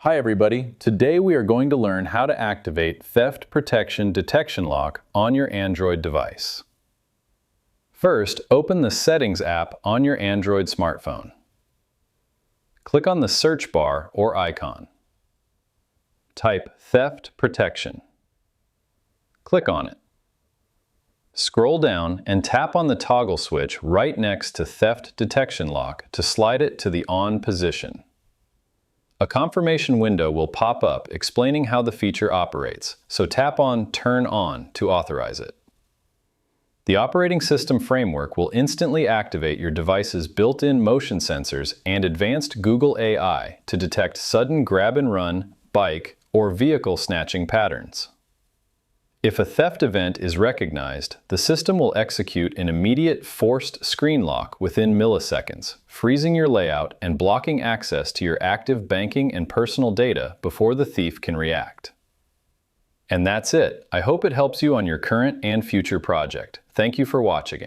Hi everybody, today we are going to learn how to activate Theft Protection Detection Lock on your Android device. First, open the Settings app on your Android smartphone. Click on the search bar or icon. Type Theft Protection. Click on it. Scroll down and tap on the toggle switch right next to Theft Detection Lock to slide it to the on position. A confirmation window will pop up explaining how the feature operates, so tap on Turn On to authorize it. The operating system framework will instantly activate your device's built-in motion sensors and advanced Google AI to detect sudden grab-and-run, bike, or vehicle snatching patterns. If a theft event is recognized, the system will execute an immediate forced screen lock within milliseconds, freezing your layout and blocking access to your active banking and personal data before the thief can react. And that's it. I hope it helps you on your current and future project. Thank you for watching.